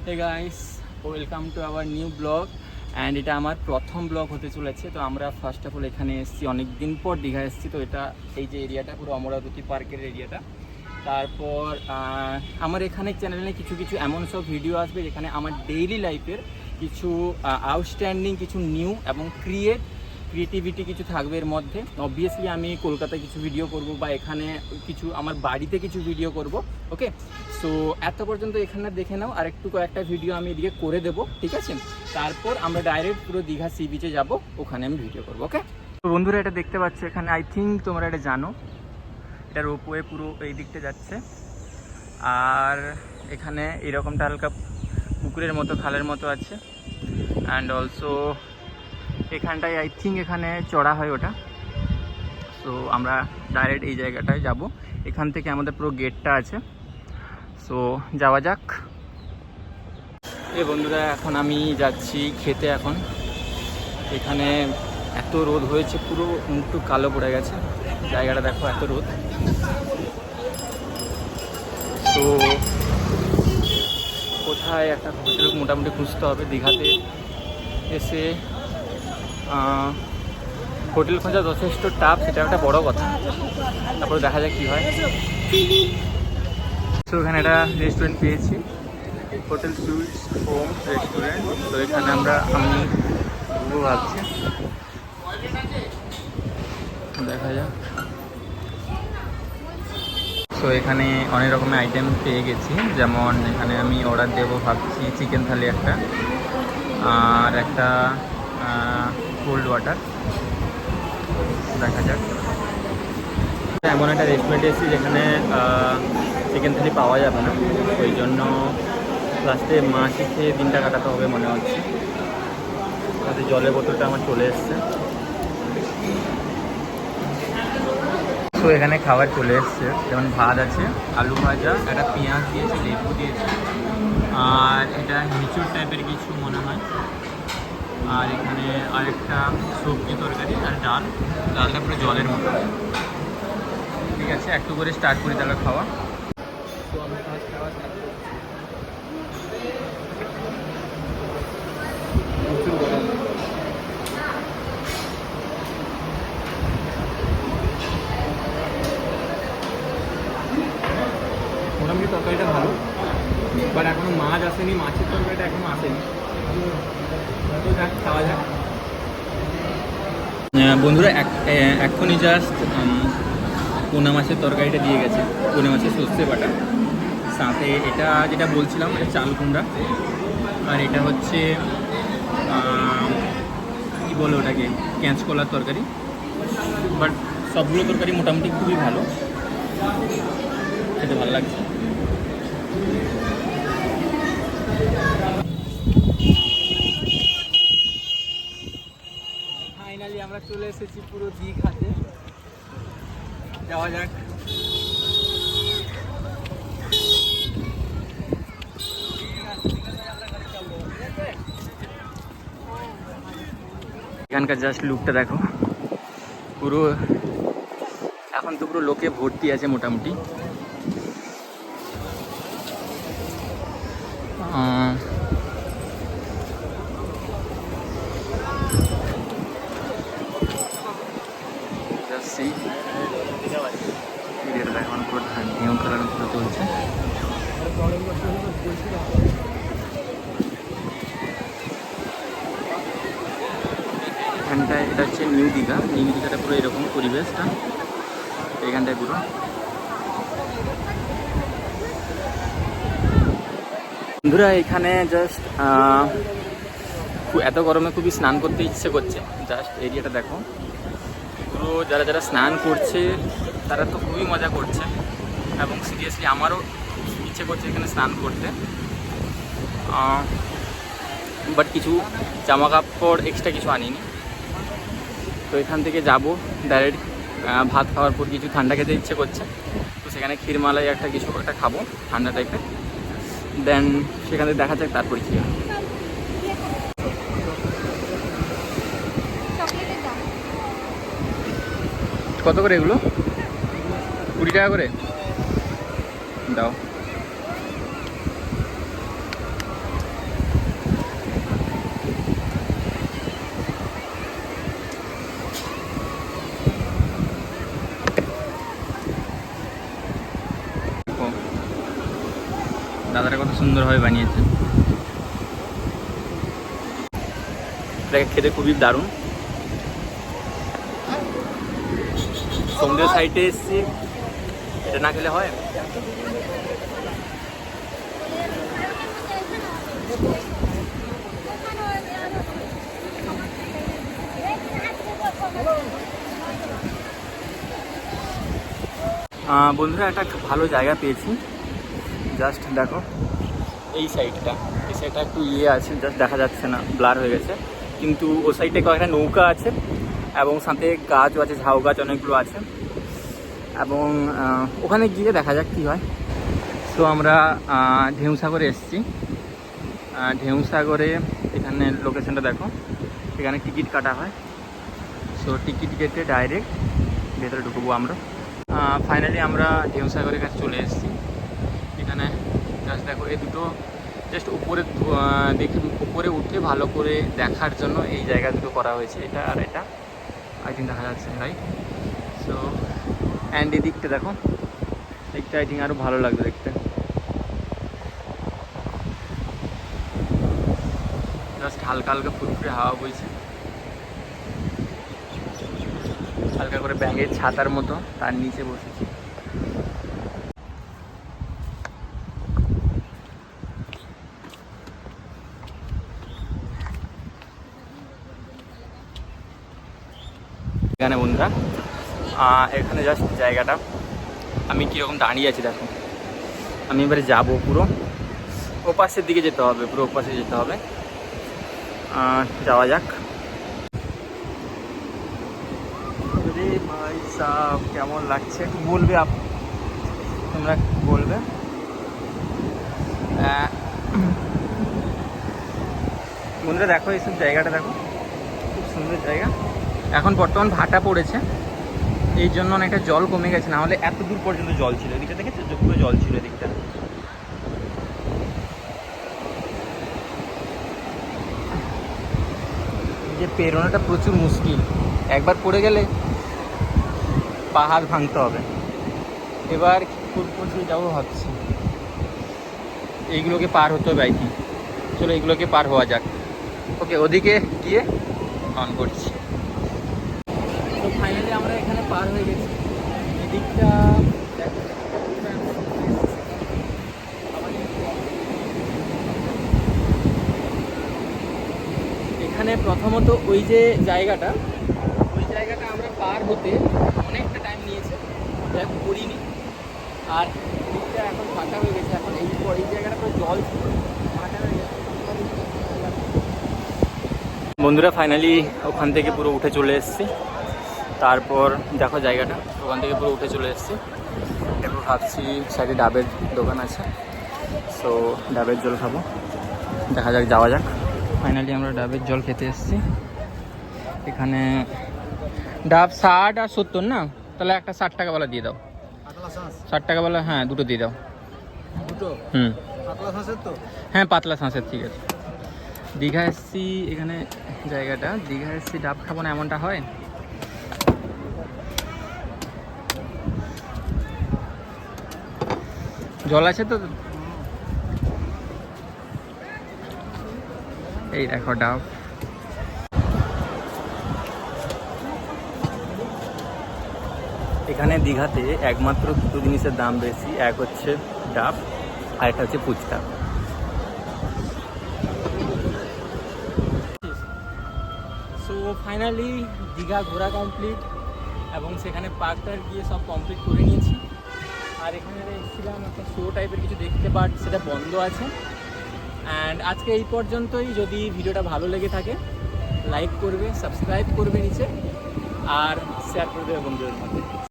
Hey guys, welcome to our new blog and এটা আমার প্রথম ব্লগ হতে চলেছে। তো আমরা ফার্স্ট অফ অল এখানে এসেছি, অনেক দিন পর দীঘা এসেছি। তো এটা এই যে এরিয়াটা পুরো অমরাবতী পার্কের এরিয়াটা। তারপর আমার এখানে চ্যানেলে কিছু কিছু এমন সব ভিডিও আসবে যেখানে আমার ডেইলি লাইফের কিছু আউটস্ট্যান্ডিং কিছু নিউ এবং ক্রিয়েটিভিটি কিছু থাকবে এর মধ্যে। অবভিয়াসলি আমি কলকাতায় কিছু ভিডিও করব বা এখানে কিছু আমার বাড়িতে কিছু ভিডিও করব। ওকে, সো এত পর্যন্ত এখানে দেখে নাও, আর একটু কয়েকটা ভিডিও আমি এদিকে করে দেবো, ঠিক আছে? তারপর আমরা ডাইরেক্ট পুরো দীঘা সি বিচে যাবো, ওখানে আমি ভিডিও করবো। ওকে, তো বন্ধুরা এটা দেখতে পাচ্ছ, এখানে আই থিঙ্ক তোমরা এটা জানো, এটা রোপওয়ে পুরো এই দিকটা যাচ্ছে। আর এখানে এরকমটা হালকা পুকুরের মতো খালের মতো আছে। অ্যান্ড অলসো এখানটায় আই থিঙ্ক এখানে চড়া হয় ওটা। সো আমরা ডাইরেক্ট এই জায়গাটায় যাব, এখান থেকে আমাদের পুরো গেটটা আছে। সো যাওয়া যাক। বন্ধুরা এখন আমি যাচ্ছি খেতে। এখন এখানে এত রোদ হয়েছে, পুরো মুখটু কালো পড়ে গেছে, জায়গাটা দেখো এত রোদ। তো কোথায় একটা হোটেল মোটামুটি খুঁজতে হবে দীঘাতে এসে। হোটেল খোঁজা যথেষ্ট টাফ, সেটা একটা বড় কথা। তারপরে দেখা যাক কী হয়। তো এখানে একটা রেস্টুরেন্ট পেয়েছি, হোটেল সুইটস হোম রেস্টুরেন্ট। তো এখানে আমি ঘুরবো ভাবছি, দেখা যাক। তো এখানে অনেক রকমের আইটেম পেয়ে গেছি, যেমন এখানে আমি অর্ডার দেবো ভাবছি চিকেন থালি একটা, আর একটা কোল্ড ওয়াটার। দেখা যাক। এমন একটা রেস্টুরেন্টে এসেছি যেখানে চিকেন থালি পাওয়া যাবে না, ওই জন্য লাস্টে মাছই খেয়ে দিনটা কাটাতে হবে মনে হচ্ছে। তাতে জলের বোতলটা আমার চলে এসছে। তো এখানে খাবার চলে এসছে, যেমন ভাত আছে, আলু ভাজা, একটা পেঁয়াজ দিয়েছে, লেবু দিয়েছে, আর এটা মিচুর টাইপের কিছু মনে হয়। আর এখানে আরেকটা সবজি তরকারি আর ডালটা পুরো জলের মতো। ঠিক আছে, একটু করে স্টার্ট করি তাহলে খাওয়া। তো আমি ফার্স্ট খাওয়া স্টার্ট করছি। প্রচুর গরম। মোটামুটি তরকারিটা ভালো, বাট এখনো মাছ আসেনি, মাছের তরকারিটা এখনো আসেনি। তো যাক, খাওয়া যাক। বন্ধুরা এখনই জাস্ট পোনা মাছের তরকারিটা দিয়ে গেছে, পোনা মাছের সর্ষে বাটা, সাথে এটা যেটা বলছিলাম এটা চাল কুমড়া, আর এটা হচ্ছে কী বলে ওটাকে, কাঁচকলার তরকারি। বাট সবগুলো তরকারি মোটামুটি খুবই ভালো, খেতে ভালো লাগছে। ফাইনালি আমরা চলে এসেছি পুরো দীঘাতে, যাওয়া যাক। এখানকার জাস্ট লুকটা দেখো, পুরো এখন তো পুরো লোকে ভর্তি আছে মোটামুটি। এখন পুরো ঢেউ খেলানো পুরো চলছে। এখানটায় এটা হচ্ছে নিউ দীঘাটা পুরো এরকম পরিবেশটা এখানটায় পুরো। বন্ধুরা এখানে জাস্ট এত গরমে খুবই স্নান করতে ইচ্ছে করছে। জাস্ট এরিয়াটা দেখো, পুরো যারা স্নান করছে তারা তো খুবই মজা করছে, এবং সিরিয়াসলি আমারও ইচ্ছে করছে এখানে স্নান করতে। বাট কিছু জামা কাপড় এক্সট্রা কিছু আনিনি। তো এখান থেকে যাব ডাইরেক্ট, ভাত খাওয়ার পর কিছু ঠান্ডা খেতে ইচ্ছে করছে, তো সেখানে ক্ষীরমালাই কিছু একটা খাবো ঠান্ডা টাইপের। দেন সেখান থেকে দেখা যাক তারপরে কী হয়। কত করে এগুলো? 20 টাকা করে দাও। দাদারা কত সুন্দরভাবে বানিয়েছে, এটাকে খেতে খুবই দারুণ। সমুদ্রের সাইডে এসেছি, এটা না খেলে হয়। বন্ধুরা একটা ভালো জায়গা পেয়েছি, জাস্ট দেখো এই সাইডটা একটু আছে, জাস্ট দেখা যাচ্ছে না, ব্লার হয়ে গেছে, কিন্তু ও সাইডে কয়েকটা নৌকা আছে এবং সাথে গাছও আছে, ঝাউ গাছ অনেকগুলো আছে, এবং ওখানে গিয়ে দেখা যাক কী হয়। তো আমরা ঢেউসাগরে এসেছি। ঢেউসাগরে এখানে লোকেশনটা দেখো, এখানে টিকিট কাটা হয়। সো টিকিট কেটে ডাইরেক্ট ভেতরে ঢুকবো আমরা। ফাইনালি আমরা ঢেউসাগরের কাছে চলে এসেছি। এখানে জাস্ট দেখো এই দুটো জাস্ট উপরে দেখে উপরে উঠে ভালো করে দেখার জন্য এই জায়গা দুটো করা হয়েছে, এটা আর এটা আই থিঙ্ক দেখা যাচ্ছে, রাইট? সো অ্যান্ড এই দিকটা দেখো, দিকটা আই থিঙ্ক আরও ভালো লাগবে দেখতে। জাস্ট হালকা হালকা ফুরফুরে হাওয়া বইছে, হালকা করে ব্যাঙের ছাতার মতো, তার নিচে বসেছি। এখানে বন্ধুরা এখানে জাস্ট জায়গাটা আমি কীরকম দাঁড়িয়ে আছি দেখো। আমি এবারে যাবো পুরো ওপাশের দিকে যেতে হবে, পুরো ওপাশে যেতে হবে। যাওয়া যাক। রে ভাই সাহেব কেমন লাগছে একটু বলবে, তোমরা বলবে। বন্ধুরা দেখো এইসব জায়গাটা দেখো, খুব সুন্দর জায়গা। এখন বর্তমান ভাটা পড়েছে, এই জন্য অনেকটা জল কমে গেছে, না হলে এত দূর পর্যন্ত জল ছিল। এদিকটা দেখেছো, পুরো জল ছিল এদিকটা। যে পেরোনোটা প্রচুর মুশকিল, একবার পড়ে গেলে পাহাড় ভাঙতে হবে। এবার কোথায় যাবো ভাবছি, এইগুলোকে পার হতে হবে আই থিঙ্ক। চলো এইগুলোকে পার হওয়া যাক। ওকে, ওদিকে গিয়ে অন করছি। তো ফাইনালি আমরা এখানে পার হয়ে গেছি। এদিকটা এখানে প্রথমত ওই যে জায়গাটা, আমরা পার হতে অনেকটা টাইম নিয়েছে, দেখ করিনি। আর দিকটা এখন ফাঁকা হয়ে গেছে, এখন এই জায়গাটা পুরো জল ছিল, ফাঁকা হয়ে গেছে। বন্ধুরা ফাইনালি ওখান থেকে পুরো উঠে চলে এসেছি। তারপর দেখো জায়গাটা, ওখান থেকে পুরো উঠে চলে এসেছি। এরপর ভাবছি সাইডে ডাবের দোকান আছে, সো ডাবের জল খাবো, দেখা যাক, যাওয়া যাক। ফাইনালি আমরা ডাবের জল খেতে এসেছি। এখানে ডাব 60 আর 70 না, তাহলে একটা 60 টাকাওয়ালা দিয়ে দাও। 60 টাকাওয়ালা, হ্যাঁ দুটো দিয়ে দাও। দুটো? হ্যাঁ পাতলা শাঁসের, ঠিক আছে। দীঘা এসছি, এখানে জায়গাটা দীঘা এসছি, ডাব খাবো না এমনটা হয়? জল আছে তো, এই দেখো ডাব। এখানে দীঘাতে একমাত্র দুটো জিনিসের দাম বেশি, এক হচ্ছে ডাব আর একটা হচ্ছে ফুচকা। সো ফাইনালি দীঘা ঘোরা কমপ্লিট, এবং সেখানে পার্কটার গিয়ে সব কমপ্লিট করে নিয়েছি। আর এখানে এসেছিলাম একটা শো টাইপের কিছু দেখতে, বাট সেটা বন্ধ আছে। অ্যান্ড আজকে এই পর্যন্তই। যদি ভিডিওটা ভালো লেগে থাকে লাইক করবে, সাবস্ক্রাইব করবে নিচে, আর শেয়ার করে দেবে বন্ধুদের মধ্যে।